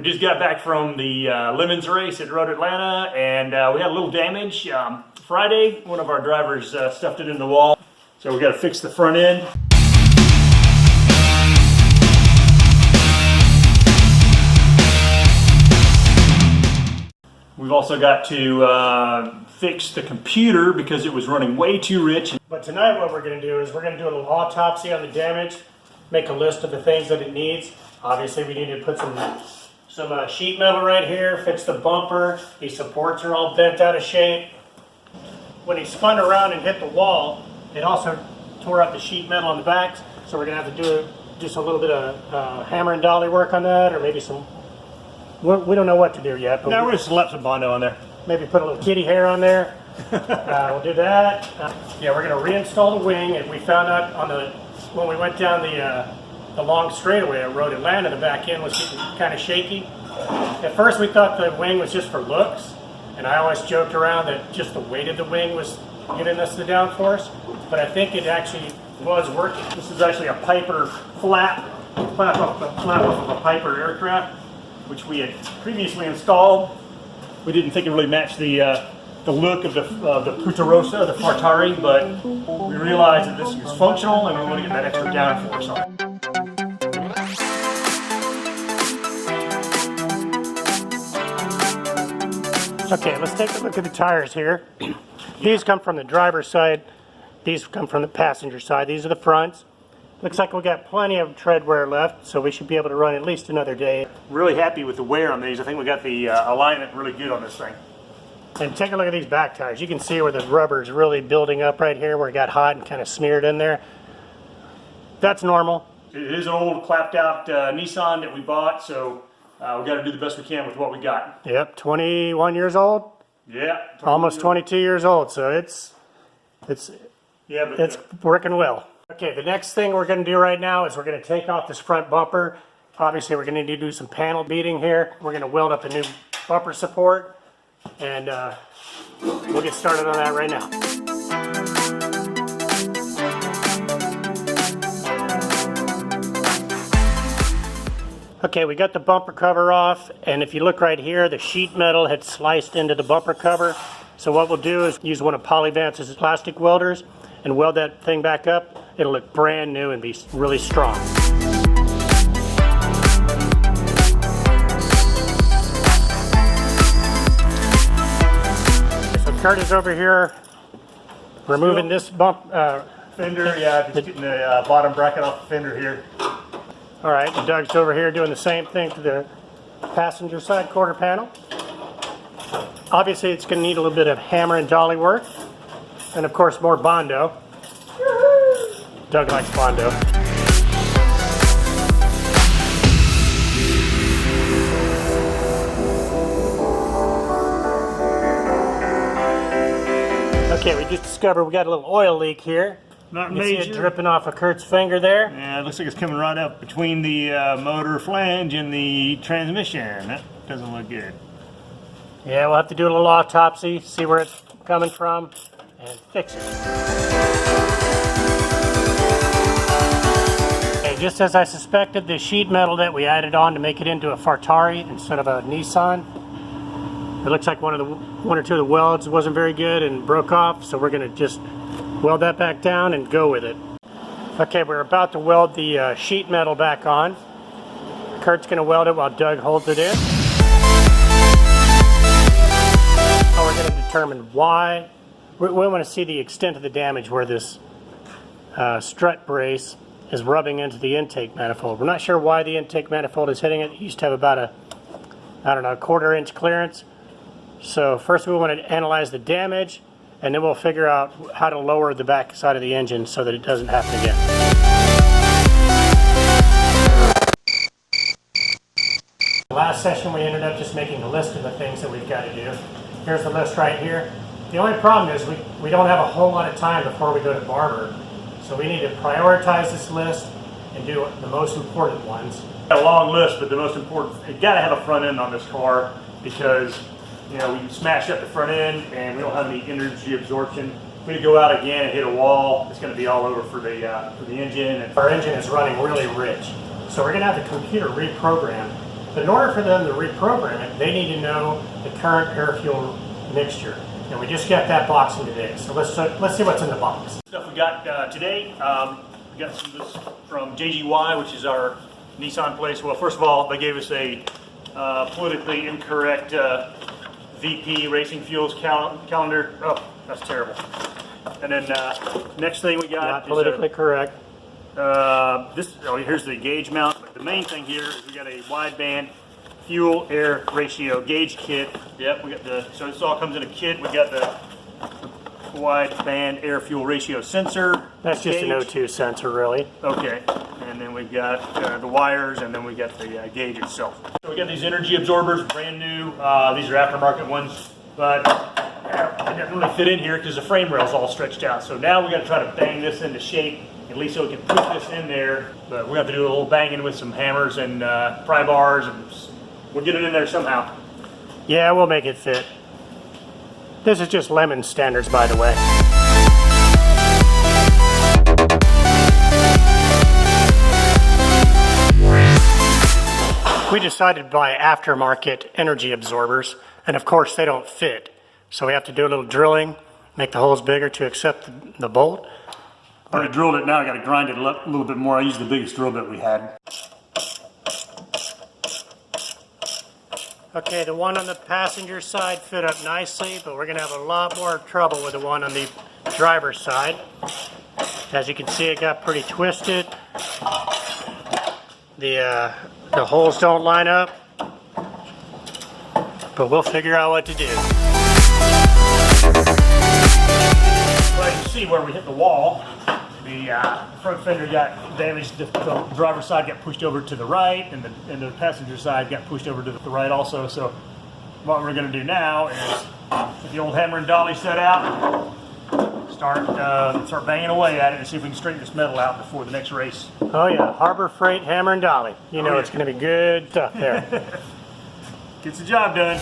just got back from the Lemons race at Road Atlanta, and we had a little damage. Friday, one of our drivers stuffed it in the wall, so we got to fix the front end. We've also got to fix the computer because it was running way too rich. But tonight what we're going to do is we're going to do a little autopsy on the damage, make a list of the things that it needs. Obviously we need to put some sheet metal right here, fix the bumper. These supports are all bent out of shape. When he spun around and hit the wall, it also tore up the sheet metal on the backs, so we're going to have to do just a little bit of hammer and dolly work on that, or maybe some, we don't know what to do yet. But now we're going to slap some Bondo on there. Maybe put a little kitty hair on there. We'll do that. Yeah, we're going to reinstall the wing, and we found out when we went down the long straightaway at Road Atlanta, the back end was getting kind of shaky. At first we thought the wing was just for looks, and I always joked around that just the weight of the wing was giving us the downforce, but I think it actually was working. This is actually a Piper flap off of a Piper aircraft, which we had previously installed. We didn't think it really matched the look of the Putarosa, the Fartari, but we realized that this was functional and we want to get that extra downforce on it. Okay, let's take a look at the tires here. These come from the driver's side. These come from the passenger side. These are the fronts. Looks like we got plenty of tread wear left, so we should be able to run at least another day. Really happy with the wear on these. I think we got the alignment really good on this thing. And take a look at these back tires. You can see where the rubber is really building up right here, where it got hot and kind of smeared in there. That's normal. It is an old clapped out Nissan that we bought, so we got to do the best we can with what we got. Yep, 21 years old. Yeah, almost 22 years old. So it's working well. Okay, the next thing we're going to do right now is we're going to take off this front bumper. Obviously, we're going to need to do some panel beating here. We're going to weld up a new bumper support, and we'll get started on that right now. Okay, we got the bumper cover off, and if you look right here, the sheet metal had sliced into the bumper cover. So what we'll do is use one of Polyvance's plastic welders and weld that thing back up. It'll look brand new and be really strong. So Kurt is over here removing this fender. Yeah, just getting the bottom bracket off the fender here. All right, and Doug's over here doing the same thing to the passenger side quarter panel. Obviously, it's going to need a little bit of hammer and dolly work, and of course, more Bondo. Doug likes Bondo. Okay, we just discovered we got a little oil leak here. Not you major. See it dripping off of Kurt's finger there. Yeah, it looks like it's coming right up between the motor flange and the transmission. That doesn't look good. Yeah, we'll have to do a little autopsy, see where it's coming from, and fix it. Okay, just as I suspected, the sheet metal that we added on to make it into a Fartari instead of a Nissan, it looks like one or two of the welds wasn't very good and broke off, so we're going to just weld that back down and go with it. Okay, we're about to weld the sheet metal back on. Kurt's going to weld it while Doug holds it in. Now we're going to determine why. We want to see the extent of the damage where this strut brace is rubbing into the intake manifold. We're not sure why the intake manifold is hitting it. It used to have about a 1/4 inch clearance. So first we want to analyze the damage, and then we'll figure out how to lower the back side of the engine so that it doesn't happen again. Last session we ended up just making a list of the things that we've got to do. Here's the list right here. The only problem is we don't have a whole lot of time before we go to Barber, so we need to prioritize this list and do the most important ones. A long list, but the most important, you got to have a front end on this car because we smashed up the front end and we don't have any energy absorption. If we go out again and hit a wall, it's going to be all over for the engine. And our engine is running really rich, so we're going to have the computer reprogrammed But in order for them to reprogram it, they need to know the current air-fuel mixture. And we just got that box in today. So let's see what's in the box. Stuff we got today. We got some of this from JGY, which is our Nissan place. Well, first of all, they gave us a politically incorrect VP Racing Fuels calendar. Oh, that's terrible. And then next thing we got Not politically correct. Here's the gauge mount. But the main thing here is we got a wideband fuel air ratio gauge kit. Yep, we got so this all comes in a kit. We got the wideband air fuel ratio sensor. That's just gauge. an O2 sensor, really. Okay, and then we've got the wires, and then we got the gauge itself. So we got these energy absorbers, brand new. These are aftermarket ones, but they didn't really fit in here because the frame rail's all stretched out. So now we got to try to bang this into shape, at least so we can put this in there. But we have to do a little banging with some hammers and pry bars, and we'll get it in there somehow. Yeah, we'll make it fit. This is just lemon standards, by the way. We decided to buy aftermarket energy absorbers, and of course they don't fit. So we have to do a little drilling, make the holes bigger to accept the bolt. I already drilled it, now I got to grind it a little bit more. I used the biggest drill bit we had. Okay, the one on the passenger side fit up nicely, but we're going to have a lot more trouble with the one on the driver's side. As you can see, it got pretty twisted. The holes don't line up, but we'll figure out what to do. Well, you can see where we hit the wall. The front fender got damaged. The driver's side got pushed over to the right, and the passenger side got pushed over to the right also. So what we're going to do now is get the old hammer and dolly set out, start banging away at it, and see if we can straighten this metal out before the next race. Oh yeah, Harbor Freight hammer and dolly. You know it's going to be good stuff there. Gets the job done.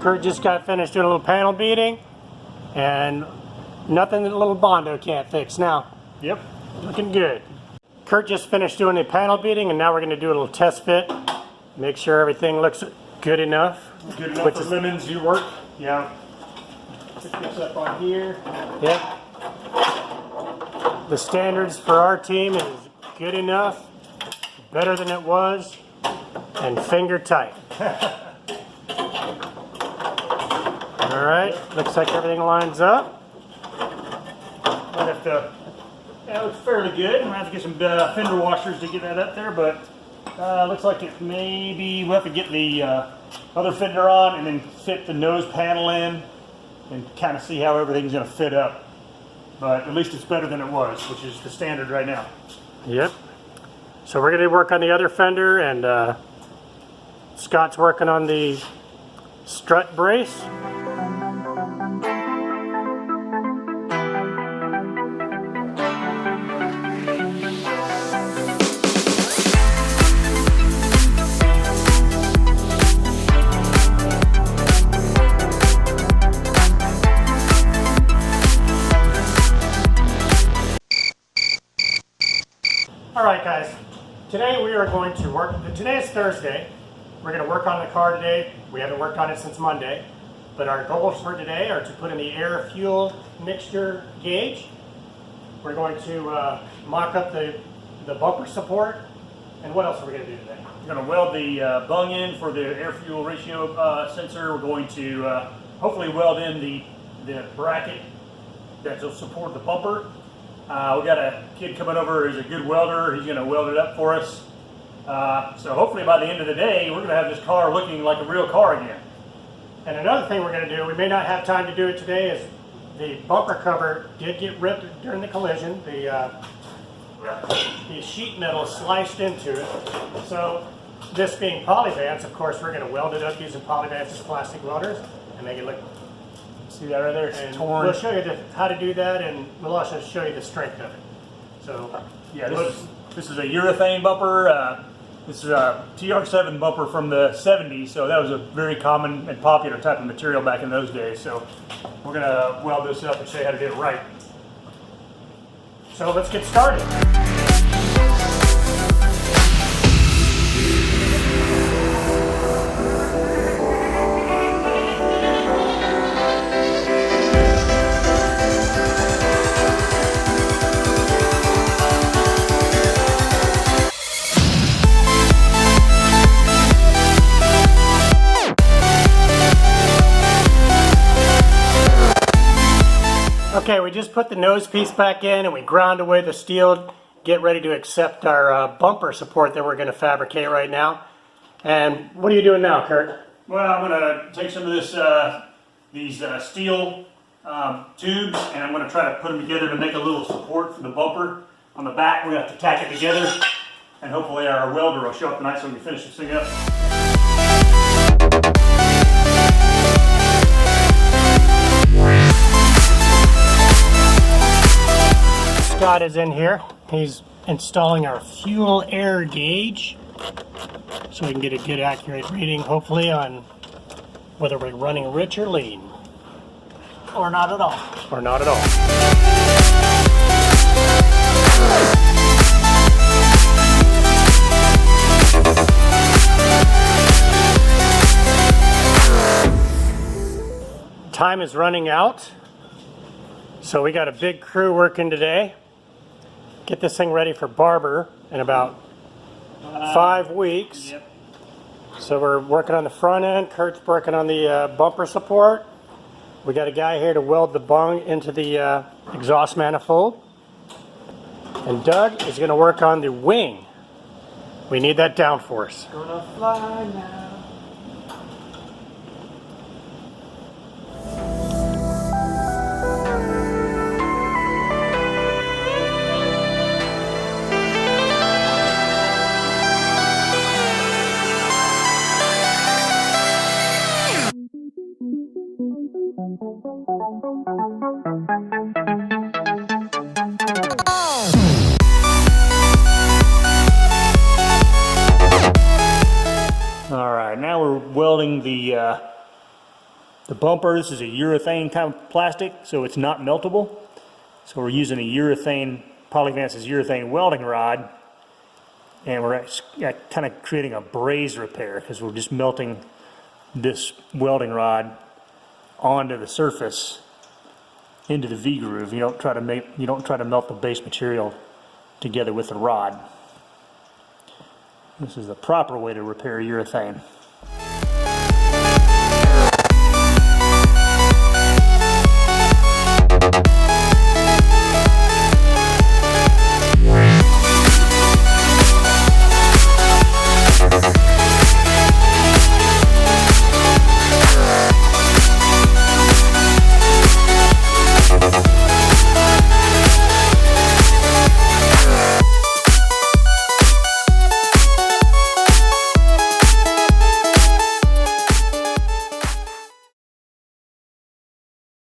Kurt just got finished doing a little panel beating, and nothing that little Bondo can't fix now. Yep. Looking good. Kurt just finished doing the panel beating, and now we're going to do a little test fit. Make sure everything looks good enough. Good enough for lemons, you work. Yeah. Put this up on here. Yep. The standards for our team is good enough, better than it was, and finger tight. All right, looks like everything lines up. Might have to, that looks fairly good. We'll have to get some fender washers to get that up there, but looks like it maybe we'll have to get the other fender on and then fit the nose panel in and kind of see how everything's going to fit up. But at least it's better than it was, which is the standard right now. Yep. So we're going to work on the other fender, and Scott's working on the strut brace. Alright guys, today we are going to work, today is Thursday, we're going to work on the car today. We haven't worked on it since Monday, but our goals for today are to put in the air-fuel mixture gauge. We're going to mock up the bumper support, and what else are we going to do today? We're going to weld the bung in for the air-fuel ratio sensor. We're going to hopefully weld in the bracket that will support the bumper. We got a kid coming over who's a good welder. He's going to weld it up for us. So hopefully by the end of the day, we're going to have this car looking like a real car again. And another thing we're going to do, we may not have time to do it today, is the bumper cover did get ripped during the collision. The sheet metal sliced into it. So this being Polyvance, of course, we're going to weld it up using Polyvance's plastic welders and make it look. See that right there? It's And torn. we'll show you how to do that, and we'll also show you the strength of it. So Yeah, this is a urethane bumper. This is a TR7 bumper from the 70s, so that was a very common and popular type of material back in those days. So we're going to weld this up and show you how to do it right. So let's get started. Okay, we just put the nose piece back in and we ground away the steel, get ready to accept our bumper support that we're going to fabricate right now. And what are you doing now, Kurt? Well, I'm going to take some of this, these steel tubes, and I'm going to try to put them together to make a little support for the bumper. On the back, we're going to have to tack it together, and hopefully our welder will show up tonight so we can finish this thing up. Scott is in here. He's installing our fuel air gauge so we can get a good accurate reading, hopefully, on whether we're running rich or lean. Or not at all. Or not at all. Time is running out, so we got a big crew working today. Get this thing ready for Barber in about 5 weeks. Yep. So we're working on the front end. Kurt's working on the bumper support. We got a guy here to weld the bung into the exhaust manifold. And Doug is going to work on the wing. We need that downforce. Gonna fly now. Alright, now we're welding the bumper. This is a urethane kind of plastic, so it's not meltable. So we're using a urethane, Polyvance's urethane welding rod, and we're kind of creating a braze repair because we're just melting this welding rod onto the surface into the V groove. You don't try to melt the base material together with the rod. This is the proper way to repair urethane.